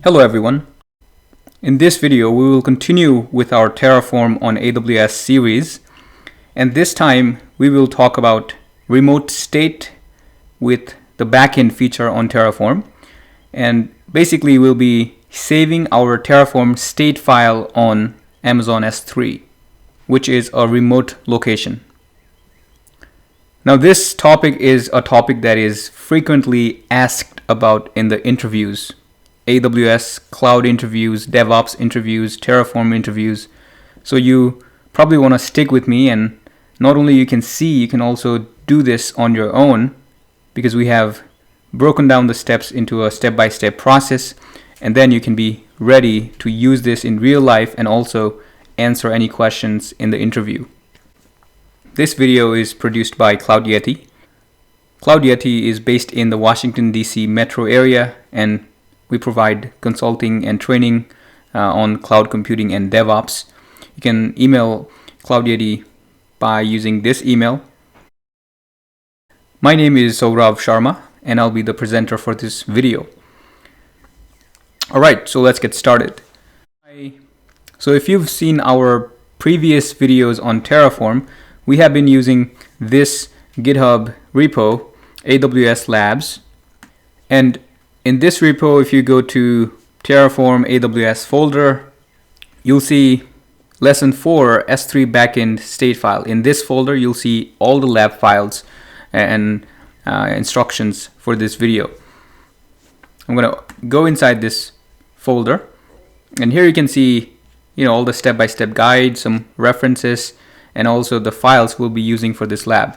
Hello everyone. In this video we will continue with our Terraform on AWS series, and this time we will talk about remote state with the backend feature on Terraform, and basically we'll be saving our Terraform state file on Amazon S3, which is a remote location. Now this topic is a topic that is frequently asked about in the interviews. AWS cloud interviews, DevOps interviews, Terraform interviews. So you probably want to stick with me, and not only you can see, you can also do this on your own, because we have broken down the steps into a step-by-step process, and then you can be ready to use this in real life and also answer any questions in the interview. This video is produced by CloudYeti. CloudYeti is based in the Washington, D.C. metro area, and we provide consulting and training on cloud computing and DevOps. You can email CloudYeti by using this email. My name is Saurav Sharma, and I'll be the presenter for this video. Alright, so let's get started. So if you've seen our previous videos on Terraform, we have been using this GitHub repo, AWS Labs, and in this repo, if you go to Terraform AWS folder, you'll see lesson 4 S3 backend state file. In this folder, you'll see all the lab files and instructions for this video. I'm going to go inside this folder, and here you can see, all the step-by-step guides, some references, and also the files we'll be using for this lab.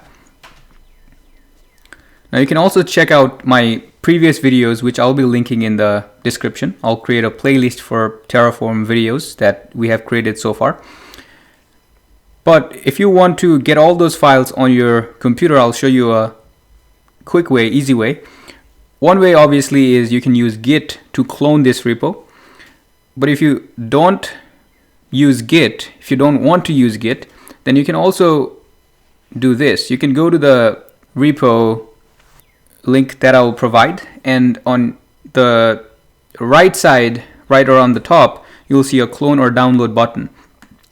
Now you can also check out my previous videos, which I'll be linking in the description. I'll create a playlist for Terraform videos that we have created so far. But if you want to get all those files on your computer, I'll show you a quick way, easy way. One way obviously is you can use Git to clone this repo. But if you don't use Git, if you don't want to use Git, then you can also do this. You can go to the repo link that I'll provide, and on the right side, right around the top, you'll see a clone or download button.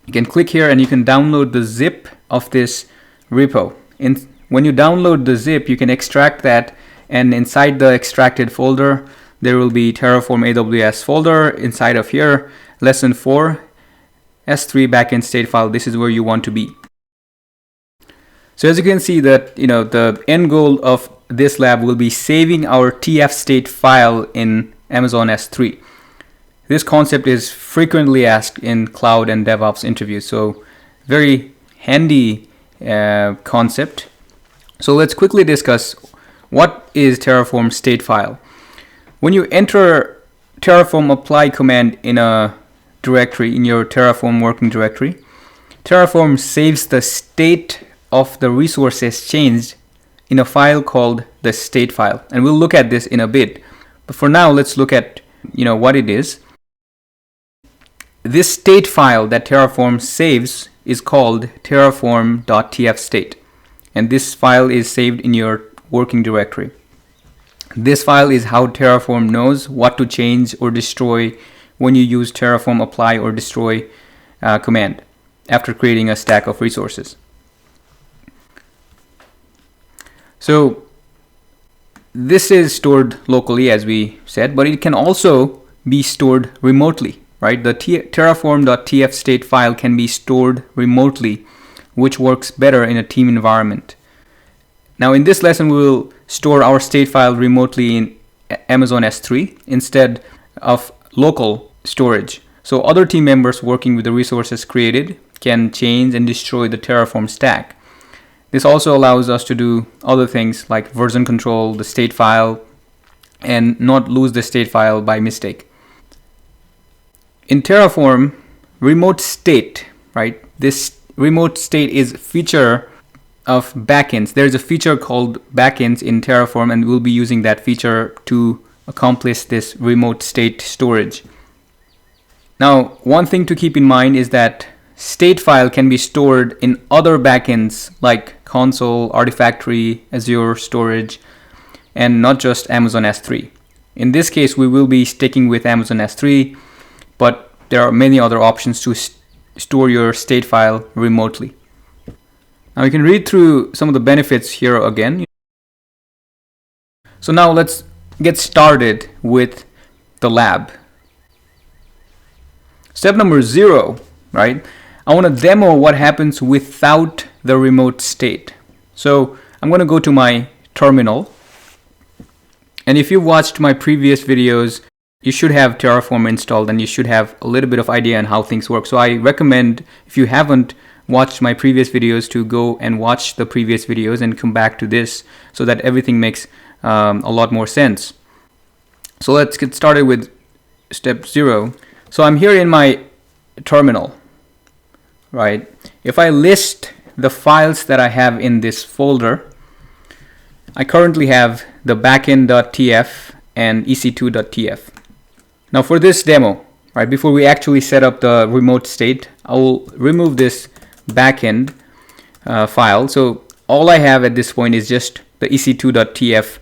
You can click here and you can download the zip of this repo. When you download the zip, you can extract that, and inside the extracted folder there will be Terraform AWS folder. Inside of here, lesson 4 S3 backend state file. This is where you want to be. So as you can see that the end goal of this lab will be saving our TF state file in Amazon S3. This concept is frequently asked in cloud and DevOps interviews, so very handy concept. So let's quickly discuss what is Terraform state file. When you enter Terraform apply command in a directory, in your Terraform working directory, Terraform saves the state of the resources changed in a file called the state file, and we'll look at this in a bit. But for now, let's look at what it is. This state file that Terraform saves is called terraform.tfstate, and this file is saved in your working directory. This file is how Terraform knows what to change or destroy when you use Terraform apply or destroy command after creating a stack of resources. So this is stored locally, as we said, but it can also be stored remotely, right? The terraform.tfstate file can be stored remotely, which works better in a team environment. Now in this lesson, we will store our state file remotely in Amazon S3 instead of local storage. So other team members working with the resources created can change and destroy the Terraform stack. This also allows us to do other things like version control the state file and not lose the state file by mistake. In Terraform, remote state, right? This remote state is a feature of backends. There's a feature called backends in Terraform, and we'll be using that feature to accomplish this remote state storage. Now, one thing to keep in mind is that state file can be stored in other backends like Console, Artifactory, Azure Storage, and not just Amazon S3. In this case, we will be sticking with Amazon S3, but there are many other options to store your state file remotely. Now you can read through some of the benefits here again. So now let's get started with the lab. Step number 0, right? I want to demo what happens without the remote state. So I'm going to go to my terminal. And if you've watched my previous videos, you should have Terraform installed and you should have a little bit of idea on how things work. So I recommend, if you haven't watched my previous videos, to go and watch the previous videos and come back to this so that everything makes a lot more sense. So let's get started with step 0. So I'm here in my terminal, right? If I list the files that I have in this folder, I currently have the backend.tf and ec2.tf. Now for this demo, right, before we actually set up the remote state, I will remove this backend file. So all I have at this point is just the ec2.tf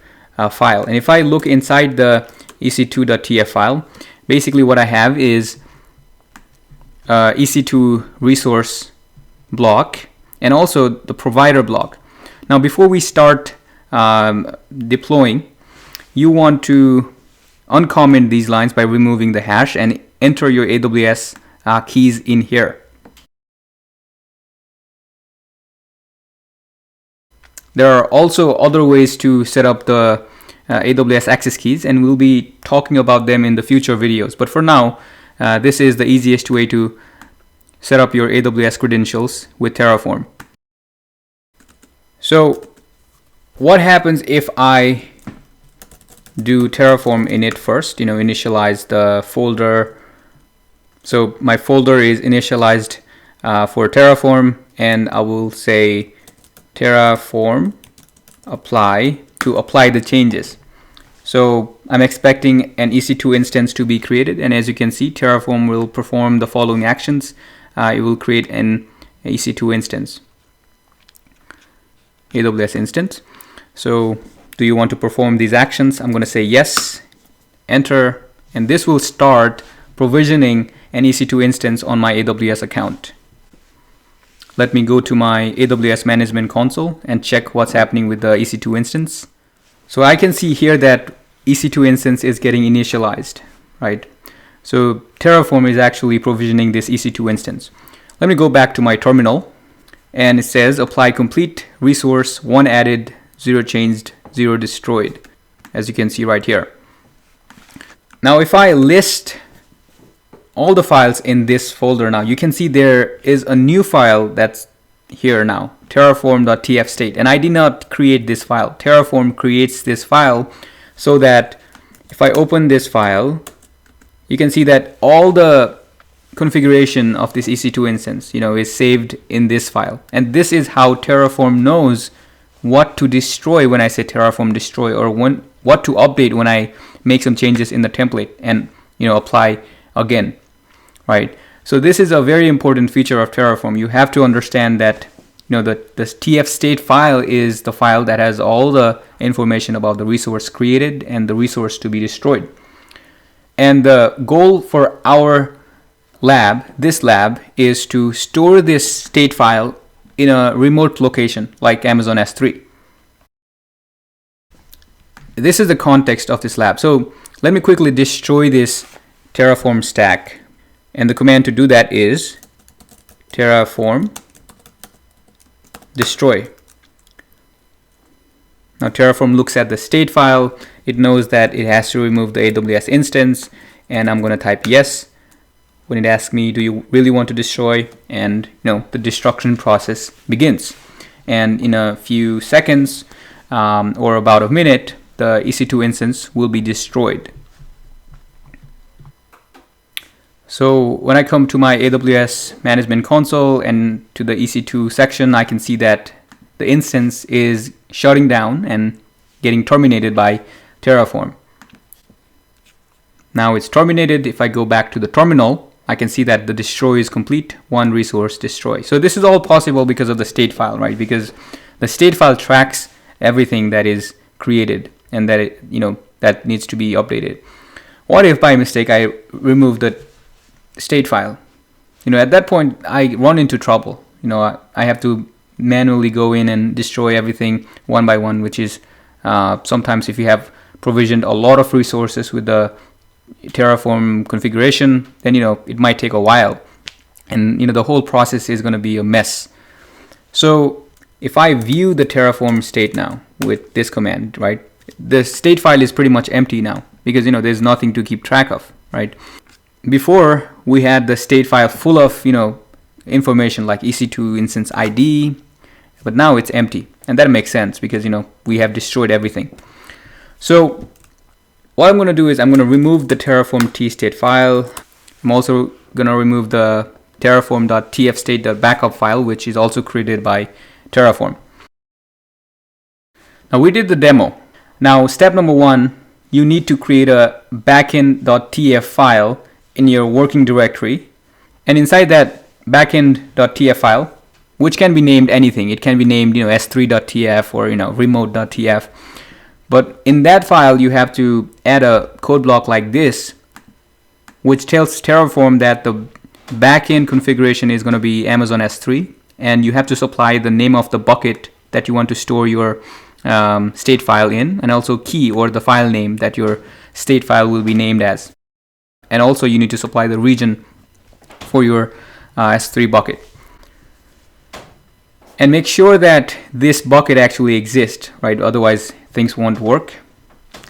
file. And if I look inside the ec2.tf file, basically what I have is ec2 resource block and also the provider block. Now before we start deploying, you want to uncomment these lines by removing the hash and enter your AWS keys in here. There are also other ways to set up the AWS access keys, and we'll be talking about them in the future videos. But for now, this is the easiest way to set up your AWS credentials with Terraform. So what happens if I do Terraform init first, initialize the folder. So my folder is initialized for Terraform, and I will say Terraform apply to apply the changes. So I'm expecting an EC2 instance to be created, and as you can see, Terraform will perform the following actions. It will create an EC2 instance, AWS instance. So do you want to perform these actions? I'm going to say yes, enter, and this will start provisioning an EC2 instance on my AWS account. Let me go to my AWS management console and check what's happening with the EC2 instance. So I can see here that EC2 instance is getting initialized, right? So Terraform is actually provisioning this EC2 instance. Let me go back to my terminal, and it says apply complete resource 1 added, 0 changed, 0 destroyed, as you can see right here. Now if I list all the files in this folder, now you can see there is a new file that's here now, terraform.tf state, and I did not create this file. Terraform creates this file so that if I open this file, you can see that all the configuration of this EC2 instance, is saved in this file. And this is how Terraform knows what to destroy when I say Terraform destroy, or what to update when I make some changes in the template and apply again, right? So this is a very important feature of Terraform. You have to understand that the TF state file is the file that has all the information about the resource created and the resource to be destroyed. And the goal for our this lab, is to store this state file in a remote location like Amazon S3. This is the context of this lab. So let me quickly destroy this Terraform stack. And the command to do that is Terraform destroy. Now Terraform looks at the state file. It knows that it has to remove the AWS instance, and I'm going to type yes when it asks me, do you really want to destroy? And the destruction process begins. And in a few seconds or about a minute, the EC2 instance will be destroyed. So when I come to my AWS management console and to the EC2 section, I can see that the instance is shutting down and getting terminated by Terraform. Now it's terminated. If I go back to the terminal, I can see that the destroy is complete, 1 resource destroy. So this is all possible because of the state file, right? Because the state file tracks everything that is created, and that that needs to be updated. What if by mistake I remove the state file? At that point I run into trouble. I have to manually go in and destroy everything one by one, which is sometimes, if you have provisioned a lot of resources with the Terraform configuration, then it might take a while, and the whole process is going to be a mess. So if I view the Terraform state now with this command, right, the state file is pretty much empty now, because there's nothing to keep track of, right? Before, we had the state file full of information like EC2 instance ID, but now it's empty, and that makes sense because we have destroyed everything. So what I'm going to do is I'm going to remove the Terraform tstate file. I'm also going to remove the terraform.tfstate.backup file, which is also created by Terraform. Now we did the demo. Now step number 1, you need to create a backend.tf file in your working directory, and inside that backend.tf file, which can be named anything, it can be named s3.tf or remote.tf, but in that file you have to add a code block like this, which tells Terraform that the backend configuration is going to be Amazon S3, and you have to supply the name of the bucket that you want to store your state file in, and also key or the file name that your state file will be named as. And also you need to supply the region for your S3 bucket. And make sure that this bucket actually exists, right? Otherwise things won't work.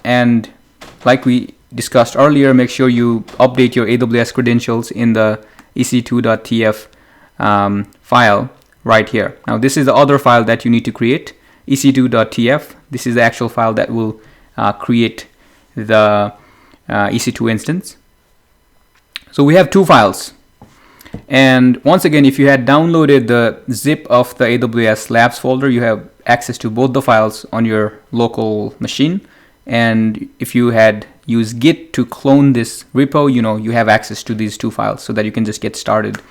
And like we discussed earlier, make sure you update your AWS credentials in the ec2.tf file right here. Now this is the other file that you need to create, ec2.tf. This is the actual file that will create the EC2 instance. So we have 2 files. And once again, if you had downloaded the zip of the AWS labs folder, you have access to both the files on your local machine. And if you had used Git to clone this repo, you have access to these 2 files so that you can just get started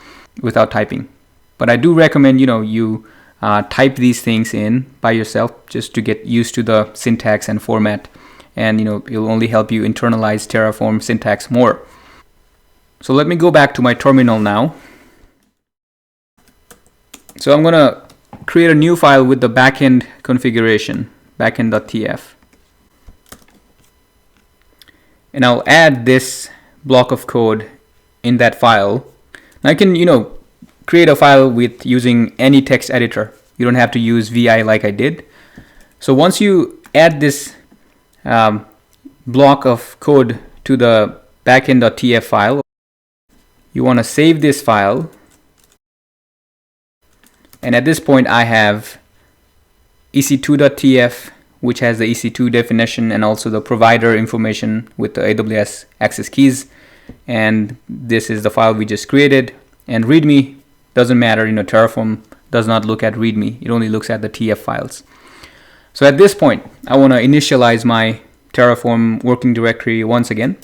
without typing. But I do recommend, you type these things in by yourself just to get used to the syntax and format. And, it'll only help you internalize Terraform syntax more. So let me go back to my terminal now. So I'm going to create a new file with the backend configuration, backend.tf. And I'll add this block of code in that file. Now I can, create a file with using any text editor. You don't have to use VI like I did. So once you add this block of code to the backend.tf file, you want to save this file, and at this point I have ec2.tf, which has the EC2 definition and also the provider information with the AWS access keys, and this is the file we just created. And README doesn't matter, Terraform does not look at README, it only looks at the TF files. So at this point I want to initialize my Terraform working directory once again.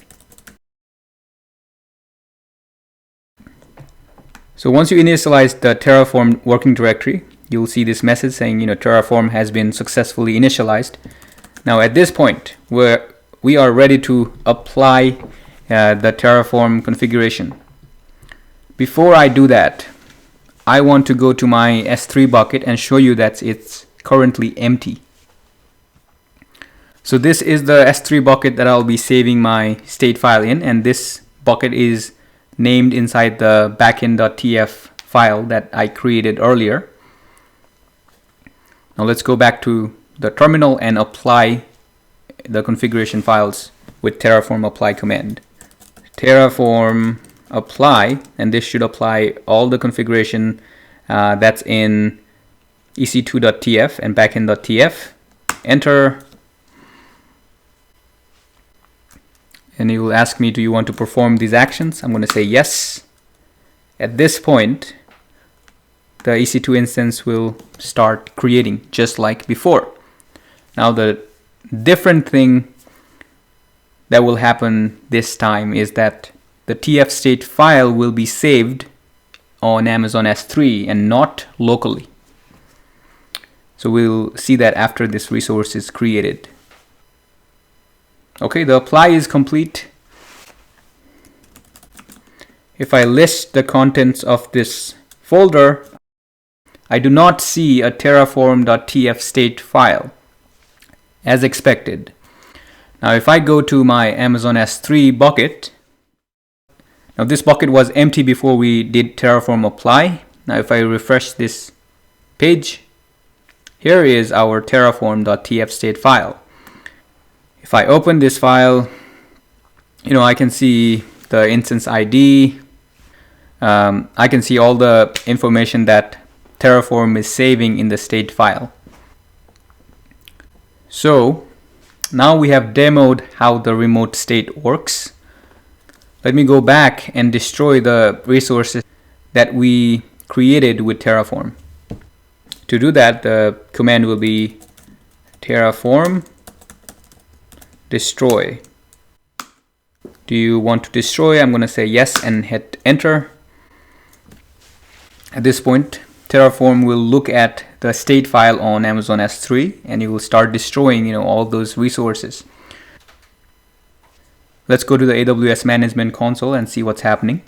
So once you initialize the Terraform working directory, you'll see this message saying, Terraform has been successfully initialized. Now at this point, we are ready to apply the Terraform configuration. Before I do that, I want to go to my S3 bucket and show you that it's currently empty. So this is the S3 bucket that I'll be saving my state file in, and this bucket is named inside the backend.tf file that I created earlier. Now let's go back to the terminal and apply the configuration files with Terraform apply command. Terraform apply, and this should apply all the configuration that's in ec2.tf and backend.tf. Enter. And it will ask me, do you want to perform these actions? I'm going to say yes. At this point, the EC2 instance will start creating just like before. Now the different thing that will happen this time is that the TF state file will be saved on Amazon S3 and not locally. So we'll see that after this resource is created. Okay, the apply is complete. If I list the contents of this folder, I do not see a terraform.tf state file as expected. Now if I go to my Amazon S3 bucket, now this bucket was empty before we did Terraform apply. Now if I refresh this page, here is our terraform.tf state file. If I open this file, I can see the instance ID. I can see all the information that Terraform is saving in the state file. So now we have demoed how the remote state works. Let me go back and destroy the resources that we created with Terraform. To do that, the command will be terraform destroy. Do you want to destroy? I'm going to say yes and hit enter. At this point, Terraform will look at the state file on Amazon S3 and it will start destroying all those resources. Let's go to the AWS Management Console and see what's happening.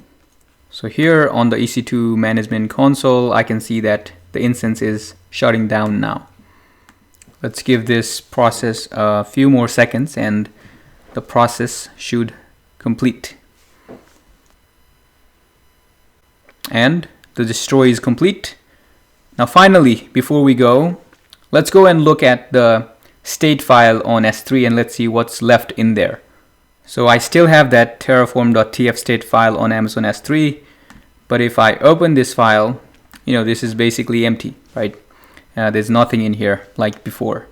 So here on the EC2 Management Console, I can see that the instance is shutting down now. Let's give this process a few more seconds and the process should complete. And the destroy is complete. Now finally, before we go, let's go and look at the state file on S3 and let's see what's left in there. So I still have that terraform.tf state file on Amazon S3, but if I open this file, this is basically empty, right? There's nothing in here like before.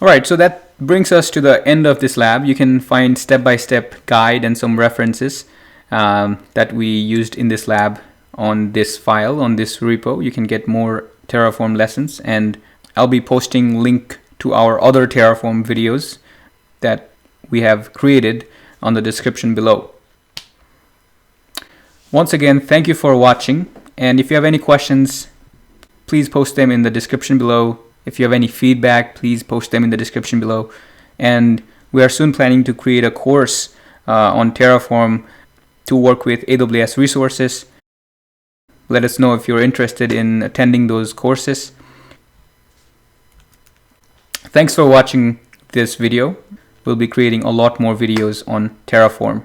All right, so that brings us to the end of this lab. You can find step-by-step guide and some references that we used in this lab on this file, on this repo. You can get more Terraform lessons, and I'll be posting link to our other Terraform videos that we have created on the description below. Once again, thank you for watching, and if you have any questions, please post them in the description below. If you have any feedback, please post them in the description below. And we are soon planning to create a course on Terraform to work with AWS resources. Let us know if you're interested in attending those courses. Thanks for watching this video. We'll be creating a lot more videos on Terraform.